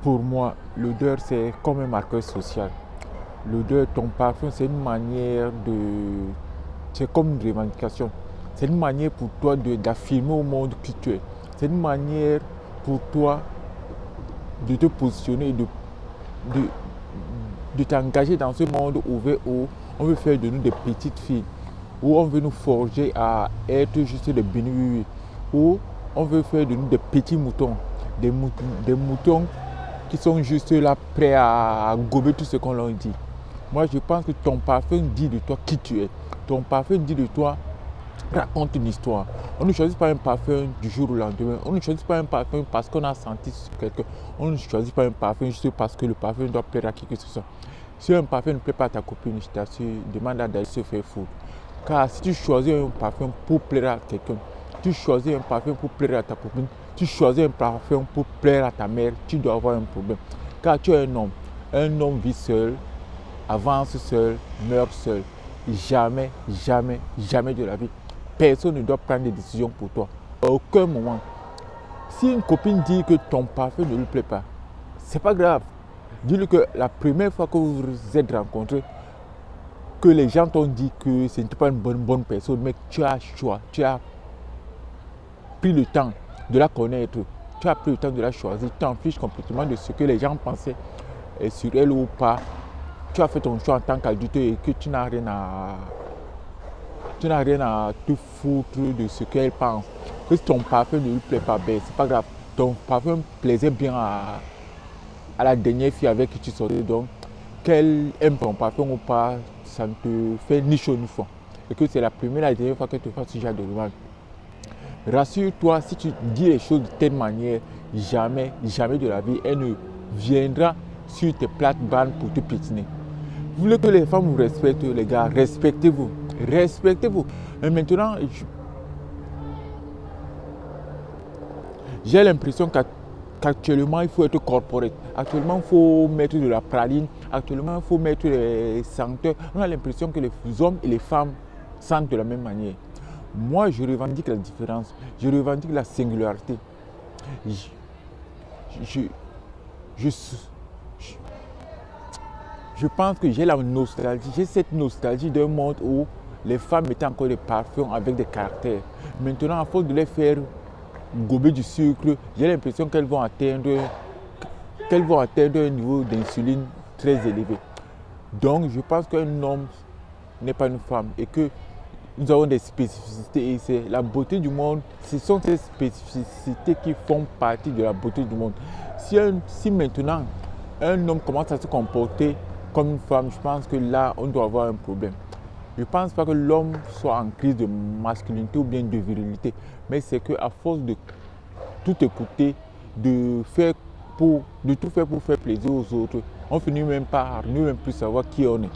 Pour moi, l'odeur, c'est comme un marqueur social. L'odeur, ton parfum, c'est une manière de... C'est comme une revendication. C'est une manière pour toi d'affirmer au monde qui tu es. C'est une manière pour toi de te positionner et de, de t'engager dans ce monde ouvert où on veut faire de nous des petites filles, où on veut nous forger à être juste des bénis, où on veut faire de nous des petits moutons, des moutons qui sont juste là prêts à gober tout ce qu'on leur dit. Moi, je pense que ton parfum dit de toi qui tu es. Ton parfum dit de toi, raconte une histoire. On ne choisit pas un parfum du jour au lendemain. On ne choisit pas un parfum parce qu'on a senti sur quelqu'un. On ne choisit pas un parfum juste parce que le parfum doit plaire à qui que ce soit. Si un parfum ne plaît pas à ta copine, je t'assure, demande à d'aller se faire foutre. Car si tu choisis un parfum pour plaire à quelqu'un, tu choisis un parfum pour plaire à ta copine, tu choisis un parfum pour plaire à ta mère, tu dois avoir un problème. Car tu es un homme. Un homme vit seul, avance seul, meurt seul. Jamais, jamais, jamais de la vie. Personne ne doit prendre des décisions pour toi. À aucun moment. Si une copine dit que ton parfum ne lui plaît pas, c'est pas grave. Dis-lui que la première fois que vous vous êtes rencontrés, que les gens t'ont dit que ce n'était pas une bonne personne, mais tu as choisi, tu as pris le temps de la connaître, tu as pris le temps de la choisir, tu t'en fiches complètement de ce que les gens pensaient sur elle ou pas. Tu as fait ton choix en tant qu'adulte et que tu n'as rien à te foutre de ce qu'elle pense. Que si ton parfum ne lui plaît pas, ben, c'est pas grave. Ton parfum plaisait bien à la dernière fille avec qui tu sortais. Donc, qu'elle aime ton parfum ou pas, ça ne te fait ni chaud ni froid. Et que c'est la première et la dernière fois qu'elle te fasse ce genre de remarque. Rassure-toi, si tu dis les choses de telle manière, jamais, jamais de la vie, elle ne viendra sur tes plates-bandes pour te piétiner. Vous voulez que les femmes vous respectent, les gars, respectez-vous. Respectez-vous. Mais maintenant, j'ai l'impression qu'actuellement, il faut être corporate. Actuellement, il faut mettre de la praline. Actuellement, il faut mettre des senteurs. On a l'impression que les hommes et les femmes sentent de la même manière. Moi, je revendique la différence. Je revendique la singularité. Je, je, je, je pense que j'ai la nostalgie. J'ai cette nostalgie d'un monde où les femmes mettaient encore des parfums avec des caractères. Maintenant, à force de les faire gober du sucre, j'ai l'impression qu'elles vont atteindre un niveau d'insuline très élevé. Donc, je pense qu'un homme n'est pas une femme et que nous avons des spécificités et c'est la beauté du monde. Ce sont ces spécificités qui font partie de la beauté du monde. Si maintenant un homme commence à se comporter comme une femme, je pense que là, on doit avoir un problème. Je ne pense pas que l'homme soit en crise de masculinité ou bien de virilité, mais c'est qu'à force de tout écouter, de tout faire pour faire plaisir aux autres, on finit même par ne même plus savoir qui on est.